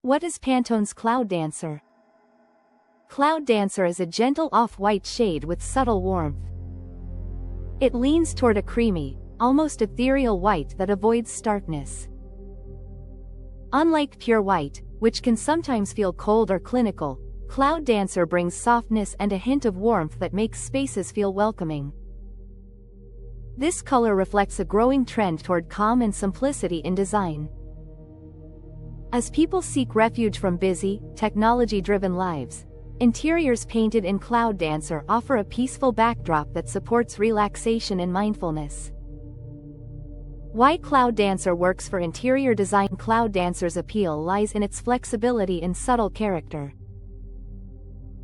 What is Pantone's Cloud Dancer? Cloud Dancer is a gentle off-white shade with subtle warmth. It leans toward a creamy, almost ethereal white that avoids starkness. Unlike pure white, which can sometimes feel cold or clinical, Cloud Dancer brings softness and a hint of warmth that makes spaces feel welcoming. This color reflects a growing trend toward calm and simplicity in design. As people seek refuge from busy, technology-driven lives, interiors painted in Cloud Dancer offer a peaceful backdrop that supports relaxation and mindfulness. Why Cloud Dancer works for interior design? Cloud Dancer's appeal lies in its flexibility and subtle character.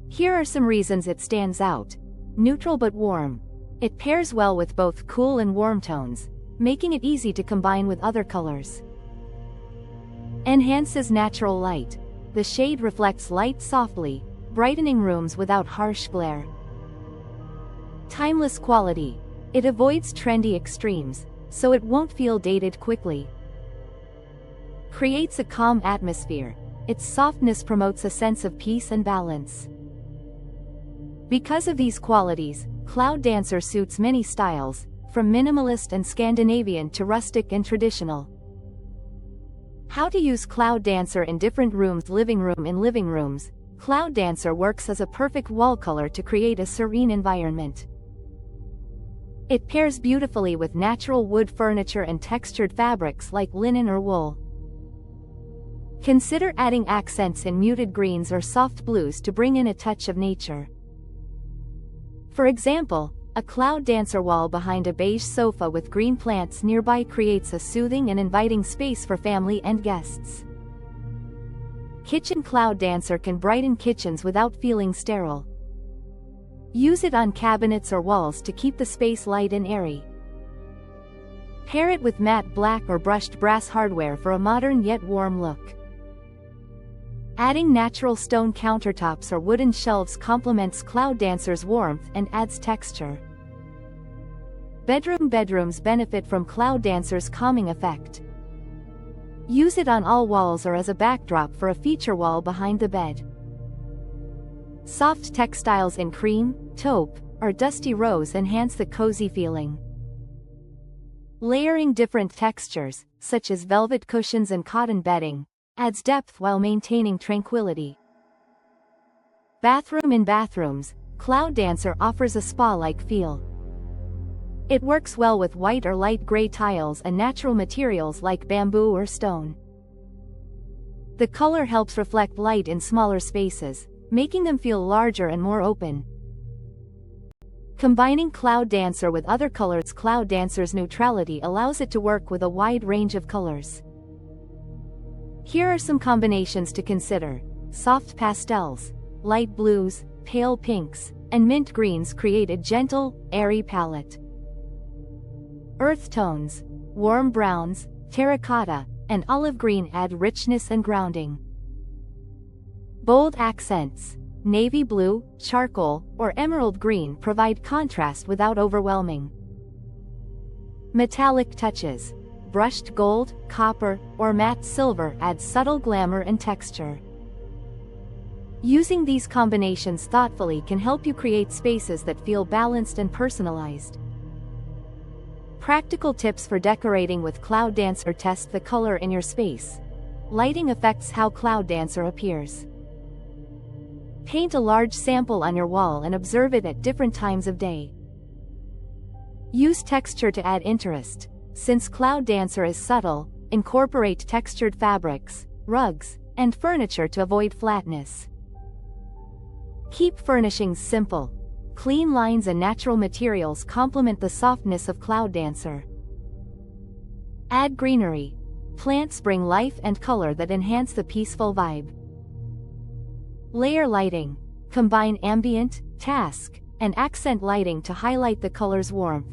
Here are some reasons it stands out. Neutral but warm. It pairs well with both cool and warm tones, making it easy to combine with other colors. Enhances natural light. The shade reflects light softly, brightening rooms without harsh glare. Timeless quality. It avoids trendy extremes, so it won't feel dated quickly. Creates a calm atmosphere. Its softness promotes a sense of peace and balance. Because of these qualities, Cloud Dancer suits many styles, from minimalist and Scandinavian to rustic and traditional. How to use Cloud Dancer in different rooms. Living room. In living rooms, Cloud Dancer works as a perfect wall color to create a serene environment. It pairs beautifully with natural wood furniture and textured fabrics like linen or wool. Consider adding accents in muted greens or soft blues to bring in a touch of nature. For example, a Cloud Dancer wall behind a beige sofa with green plants nearby creates a soothing and inviting space for family and guests. Kitchen. Cloud Dancer can brighten kitchens without feeling sterile. Use it on cabinets or walls to keep the space light and airy. Pair it with matte black or brushed brass hardware for a modern yet warm look. Adding natural stone countertops or wooden shelves complements Cloud Dancer's warmth and adds texture. Bedroom. Bedrooms benefit from Cloud Dancer's calming effect. Use it on all walls or as a backdrop for a feature wall behind the bed. Soft textiles in cream, taupe, or dusty rose enhance the cozy feeling. Layering different textures, such as velvet cushions and cotton bedding, adds depth while maintaining tranquility. Bathroom. In bathrooms, Cloud Dancer offers a spa-like feel. It works well with white or light gray tiles and natural materials like bamboo or stone. The color helps reflect light in smaller spaces, making them feel larger and more open. Combining Cloud Dancer with other colors. Cloud Dancer's neutrality allows it to work with a wide range of colors. Here are some combinations to consider. Soft pastels, light blues, pale pinks, and mint greens create a gentle, airy palette. Earth tones, warm browns, terracotta, and olive green add richness and grounding. Bold accents, navy blue, charcoal, or emerald green provide contrast without overwhelming. Metallic touches, brushed gold, copper, or matte silver add subtle glamour and texture. Using these combinations thoughtfully can help you create spaces that feel balanced and personalized. Practical tips for decorating with Cloud Dancer. Test the color in your space. Lighting affects how Cloud Dancer appears. Paint a large sample on your wall and observe it at different times of day. Use texture to add interest. Since Cloud Dancer is subtle, incorporate textured fabrics, rugs, and furniture to avoid flatness. Keep furnishings simple. Clean lines and natural materials complement the softness of Cloud Dancer. Add greenery. Plants bring life and color that enhance the peaceful vibe. Layer lighting. Combine ambient, task, and accent lighting to highlight the color's warmth.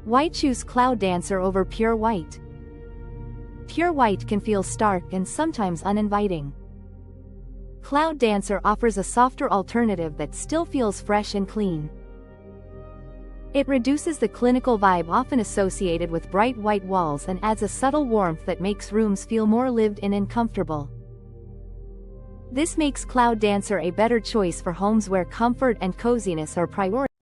Why choose Cloud Dancer over pure white? Pure white can feel stark and sometimes uninviting. Cloud Dancer offers a softer alternative that still feels fresh and clean. It reduces the clinical vibe often associated with bright white walls and adds a subtle warmth that makes rooms feel more lived in and comfortable. This makes Cloud Dancer a better choice for homes where comfort and coziness are prioritized.